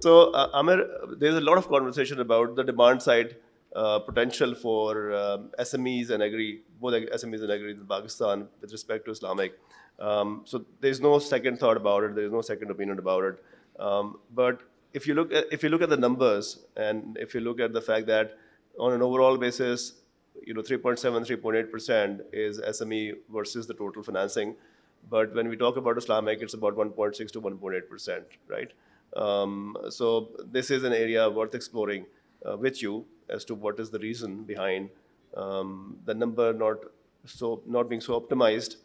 So, Amir, there's a lot of conversation about the demand side potential for SMEs and agri, both SMEs and agri in Pakistan with respect to Islamic. So there's no second thought about it. There's no second opinion about it. But if you look at the numbers, and if you look at the fact that on an overall basis, 3.7, 3.8% is SME versus the total financing. But when we talk about Islamic, it's about 1.6 to 1.8%, right? So this is an area worth exploring with you as to what is the reason behind the number not being so optimized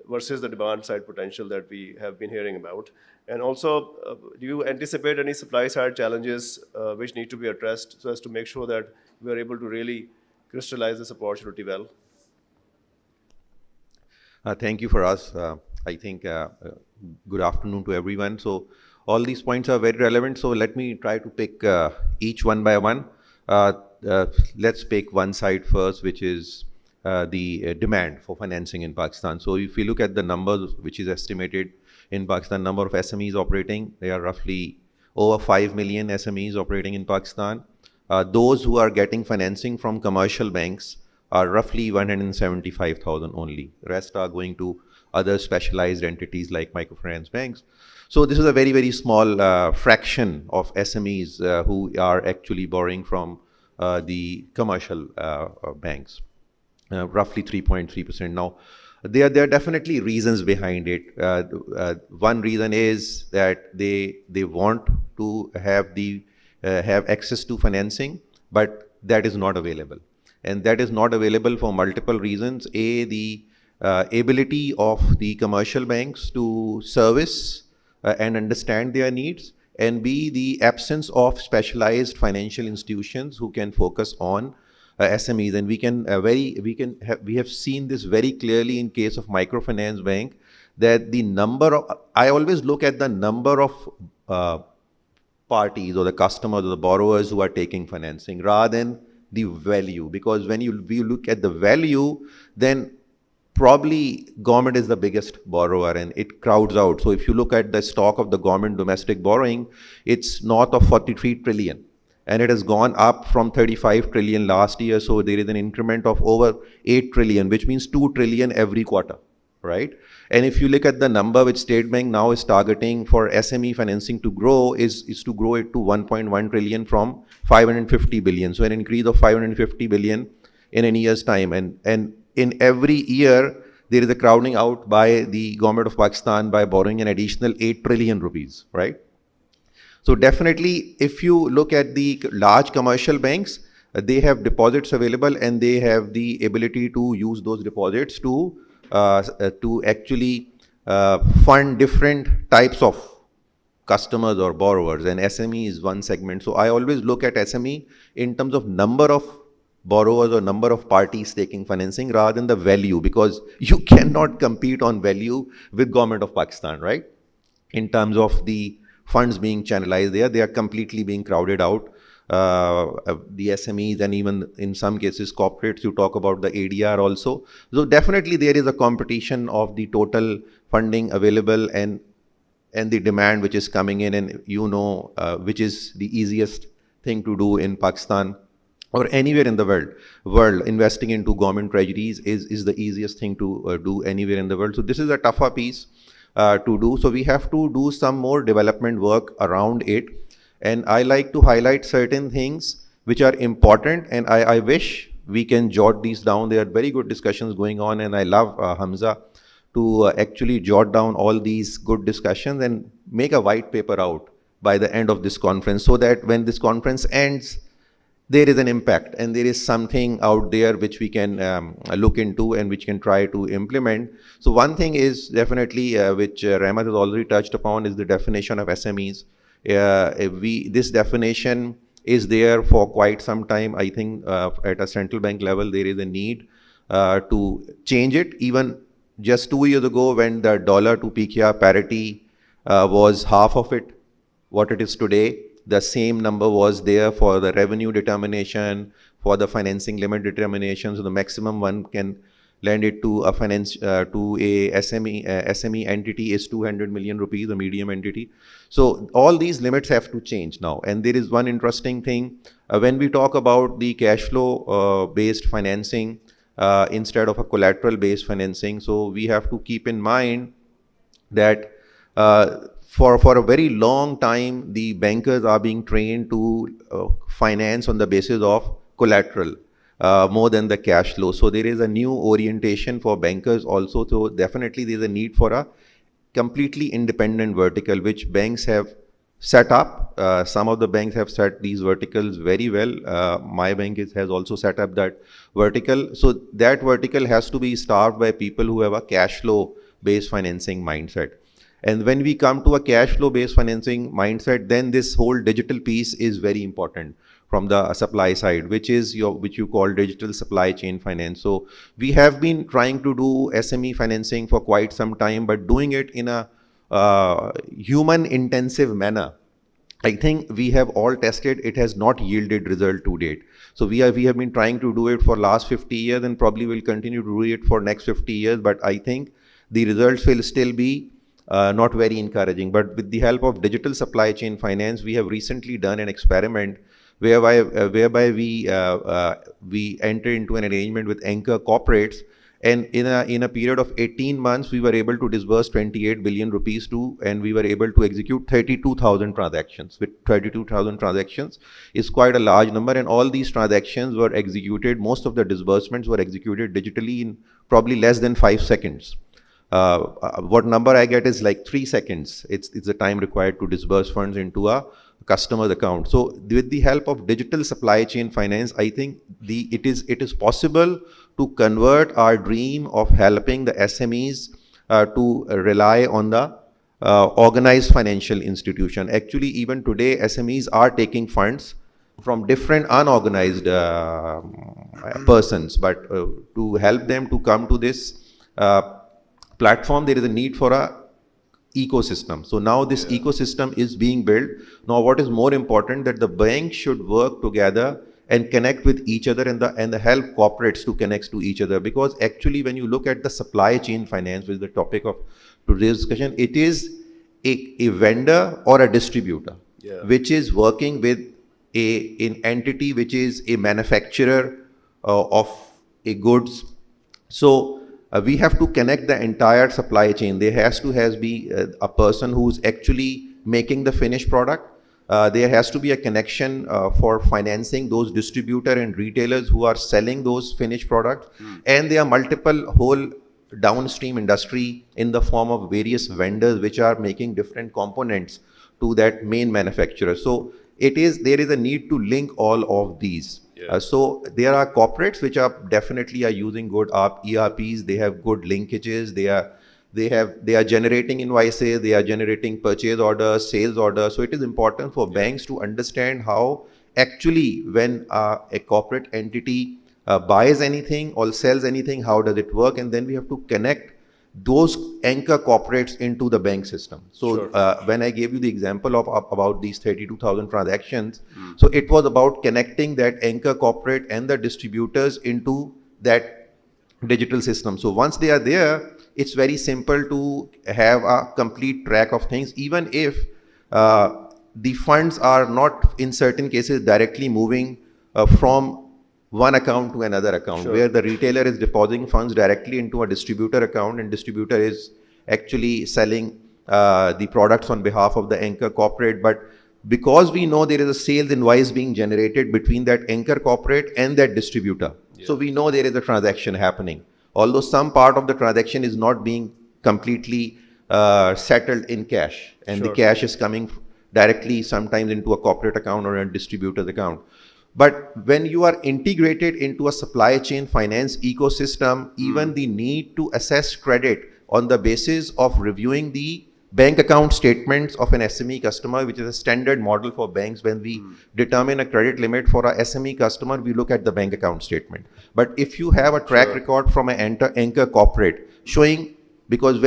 versus the demand side potential that we have been hearing about. And also, do you anticipate any supply side challenges which need to be addressed so as to make sure that we are able to really crystallize this opportunity well? Thank you for us. I think good afternoon to everyone. So all these points are very relevant. So let me try to pick each one by one. Let's pick one side first, which is the demand for financing in Pakistan. So if you look at the numbers, which is estimated in Pakistan, number of SMEs operating, they are roughly over 5 million SMEs operating in Pakistan. Those who are getting financing from commercial banks are roughly 175,000 only. The rest are going to other specialized entities like microfinance banks. So this is a very, very small fraction of SMEs who are actually borrowing from the commercial banks, roughly 3.3%. Now, there are definitely reasons behind it. One reason is that they want to have access to financing, but that is not available. And that is not available for multiple reasons. A, the ability of the commercial banks to service and understand their needs. And B, the absence of specialized financial institutions who can focus on SMEs. And we have seen this very clearly in case of microfinance bank, that I always look at the number of parties or the customers or the borrowers who are taking financing rather than the value, because when you look at the value, then probably government is the biggest borrower and it crowds out. So if you look at the stock of the government domestic borrowing, it's north of 43 trillion and it has gone up from 35 trillion last year. So there is an increment of over 8 trillion, which means 2 trillion every quarter, right? And if you look at the number which State Bank now is targeting for SME financing to grow is to grow it to 1.1 trillion from 550 billion. So an increase of 550 billion in a year's time. And in every year, there is a crowding out by the government of Pakistan by borrowing an additional 8 trillion rupees, right? So definitely, if you look at the large commercial banks, they have deposits available and they have the ability to use those deposits to actually fund different types of customers or borrowers, and SME is one segment. So I always look at SME in terms of number of borrowers or number of parties taking financing rather than the value, because you cannot compete on value with government of Pakistan, right? In terms of the funds being channelized there, they are completely being crowded out. The SMEs and even in some cases corporates, you talk about the ADR also. So definitely there is a competition of the total funding available and the demand which is coming in, and which is the easiest thing to do in Pakistan or anywhere in the world. Investing into government treasuries is the easiest thing to do anywhere in the world. So this is a tougher piece to do. So we have to do some more development work around it. And I like to highlight certain things which are important, and I wish we can jot these down. There are very good discussions going on, and I love Hamza to actually jot down all these good discussions and make a white paper out by the end of this conference, so that when this conference ends, there is an impact and there is something out there which we can look into and which can try to implement. So one thing is definitely, which Rahmat has already touched upon, is the definition of SMEs. This definition is there for quite some time. I think at a central bank level, there is a need to change it. Even just 2 years ago, when the dollar to PKR parity was half of it, what it is today, the same number was there for the revenue determination, for the financing limit determination. So the maximum one can lend it to a finance to a SME entity is 200 million rupees, a medium entity. So all these limits have to change now. And there is one interesting thing when we talk about the cash flow based financing instead of a collateral based financing. So we have to keep in mind that for a very long time, the bankers are being trained to finance on the basis of collateral more than the cash flow. So there is a new orientation for bankers also. So definitely there is a need for a completely independent vertical, which banks have set up. Some of the banks have set these verticals very well. My bank has also set up that vertical. So that vertical has to be staffed by people who have a cash flow based financing mindset. And when we come to a cash flow based financing mindset, then this whole digital piece is very important from the supply side, which you call digital supply chain finance. So we have been trying to do SME financing for quite some time, but doing it in a human intensive manner. I think we have all tested, it has not yielded result to date. So we have been trying to do it for last 50 years and probably will continue to do it for next 50 years. But I think the results will still be not very encouraging. But with the help of digital supply chain finance, we have recently done an experiment whereby we enter into an arrangement with anchor corporates, and in a period of 18 months, we were able to disburse 28 billion rupees and we were able to execute 32,000 transactions. With 32,000 transactions is quite a large number, and all these transactions were executed. Most of the disbursements were executed digitally in probably less than 5 seconds. What number I get is like 3 seconds. It's the time required to disburse funds into a customer's account. So with the help of digital supply chain finance, I think it is possible to convert our dream of helping the SMEs to rely on the organized financial institution. Actually, even today, SMEs are taking funds from different unorganized persons, but to help them to come to this platform, there is a need for a ecosystem. So now this ecosystem is being built. Now what is more important, that the bank should work together and connect with each other and the help corporates to connect to each other. Because actually when you look at the supply chain finance, which is the topic of today's discussion, it is a vendor or a distributor which is working with an entity which is a manufacturer of a goods. So we have to connect the entire supply chain. There has to be a person who's actually making the finished product. There has to be a connection for financing those distributor and retailers who are selling those finished products. And there are multiple whole downstream industry in the form of various vendors which are making different components to that main manufacturer. So there is a need to link all of these. So there are corporates which are definitely using good ERPs. They have good linkages. They are generating invoices. They are generating purchase orders, sales orders. So it is important for banks to understand how actually when a corporate entity buys anything or sells anything, how does it work? And then we have to connect those anchor corporates into the bank system. So when I gave you the example of about these 32,000 transactions, so it was about connecting that anchor corporate and the distributors into that digital system. So once they are there, it's very simple to have a complete track of things, even if the funds are not in certain cases directly moving from one account to another account, where the retailer is depositing funds directly into a distributor account and distributor is actually selling the products on behalf of the anchor corporate. But because we know there is a sales invoice being generated between that anchor corporate and that distributor, so we know there is a transaction happening. Although some part of the transaction is not being completely settled in cash, and the cash is coming directly sometimes into a corporate account or a distributor's account. But when you are integrated into a supply chain finance ecosystem, even the need to assess credit on the basis of reviewing the bank account statements of an SME customer, which is a standard model for banks. When we determine a credit limit for a SME customer, we look at the bank account statement. But if you have a track record from an anchor corporate showing, because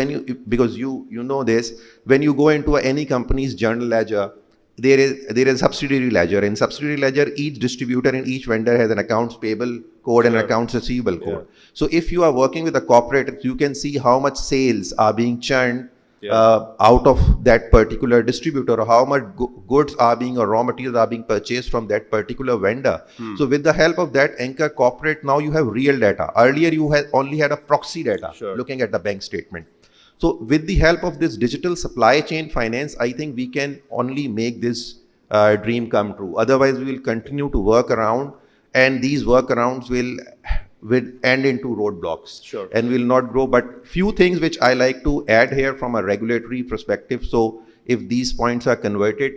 you know this, when you go into any company's journal ledger, there is subsidiary ledger. In subsidiary ledger, each distributor and each vendor has an accounts payable code and an accounts receivable code. So if you are working with a corporate, you can see how much sales are being churned out of that particular distributor, or how much goods are being, or raw materials are being purchased from that particular vendor. So with the help of that anchor corporate, now you have real data. Earlier you had only had a proxy data looking at the bank statement. So with the help of this digital supply chain finance, I think we can only make this dream come true. Otherwise, we will continue to work around, and these workarounds will end into roadblocks and will not grow. But few things which I like to add here from a regulatory perspective. So if these points are converted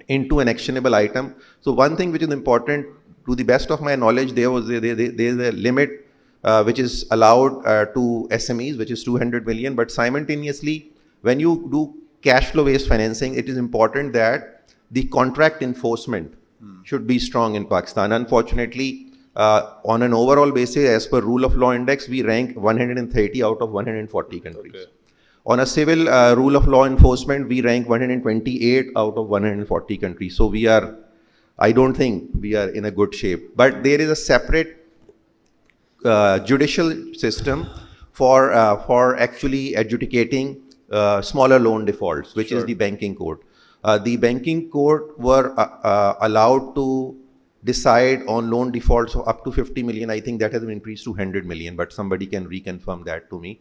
into an actionable item. So one thing which is important, to the best of my knowledge, there is a limit which is allowed to SMEs, which is 200 million. But simultaneously, when you do cash flow based financing, it is important that the contract enforcement should be strong in Pakistan. Unfortunately, on an overall basis, as per rule of law index, we rank 130 out of 140 countries. On a civil rule of law enforcement, we rank 128 out of 140 countries. So I don't think we are in a good shape. But there is a separate judicial system for actually adjudicating smaller loan defaults, which is the banking court. The banking court were allowed to decide on loan defaults of up to 50 million. I think that has been increased to 100 million, but somebody can reconfirm that to me.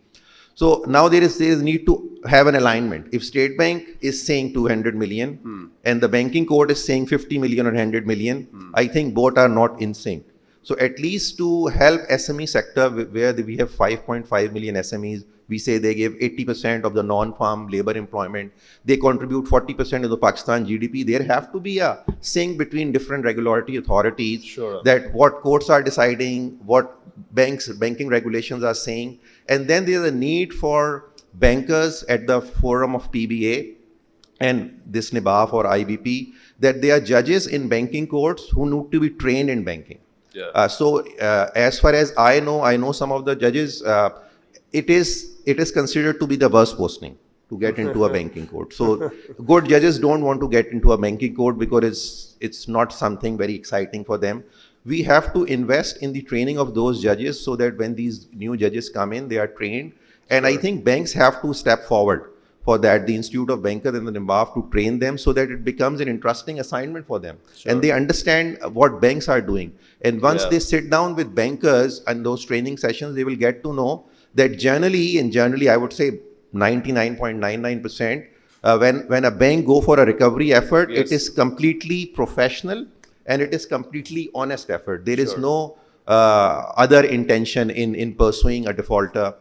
So now there is need to have an alignment. If State Bank is saying 200 million and the banking court is saying 50 million or 100 million, I think both are not in sync. So at least to help SME sector, where we have 5.5 million SMEs, we say they give 80% of the non-farm labor employment. They contribute 40% of the Pakistan GDP. There have to be a sync between different regulatory authorities that what courts are deciding, what banking regulations are saying. And then there's a need for bankers at the forum of PBA and this NIBAF or IBP, that they are judges in banking courts who need to be trained in banking. So as far as I know some of the judges, it is considered to be the worst posting to get into a banking court. So good judges don't want to get into a banking court because it's not something very exciting for them. We have to invest in the training of those judges so that when these new judges come in, they are trained. And I think banks have to step forward for that, the Institute of Bankers and the NIBAF, to train them so that it becomes an interesting assignment for them. And they understand what banks are doing. And once they sit down with bankers and those training sessions, they will get to know that generally I would say 99.99%, when a bank go for a recovery effort, it is completely professional and it is completely honest effort. There is no other intention in pursuing a defaulter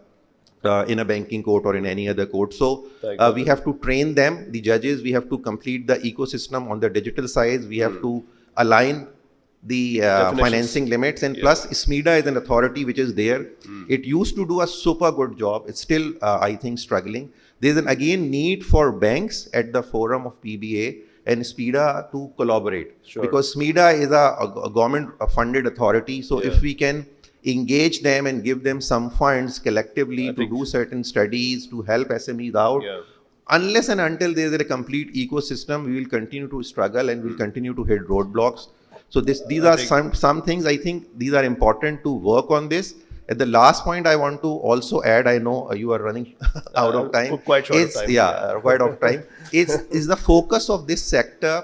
in a banking court or in any other court. So we have to train them, the judges. We have to complete the ecosystem on the digital side. We have to align the financing limits, and plus SMEDA is an authority which is there. It used to do a super good job. It's still, I think, struggling. There's an again need for banks at the forum of PBA and SMEDA to collaborate, because SMEDA is a government funded authority. So if we can engage them and give them some funds collectively to do certain studies to help SMEs out, unless and until there is a complete ecosystem, we will continue to struggle and we'll continue to hit roadblocks. So these are some things I think these are important to work on this. At the last point, I want to also add, I know you are running out of time. Quite short of time. Quite of time. Is the focus of this sector,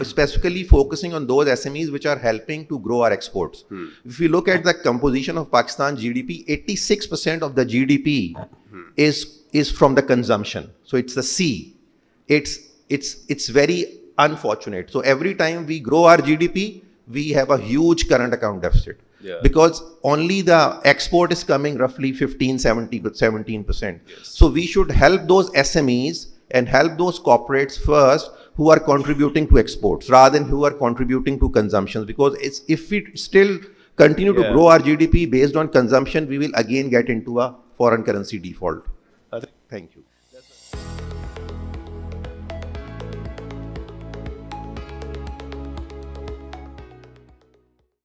specifically focusing on those SMEs which are helping to grow our exports. If you look at the composition of Pakistan GDP, 86% of the GDP is from the consumption. So it's the C. It's very unfortunate. So every time we grow our GDP, we have a huge current account deficit. Because only the export is coming roughly 17%. So we should help those SMEs and help those corporates first who are contributing to exports rather than who are contributing to consumption. Because if we still continue to grow our GDP based on consumption, we will again get into a foreign currency default. Thank you.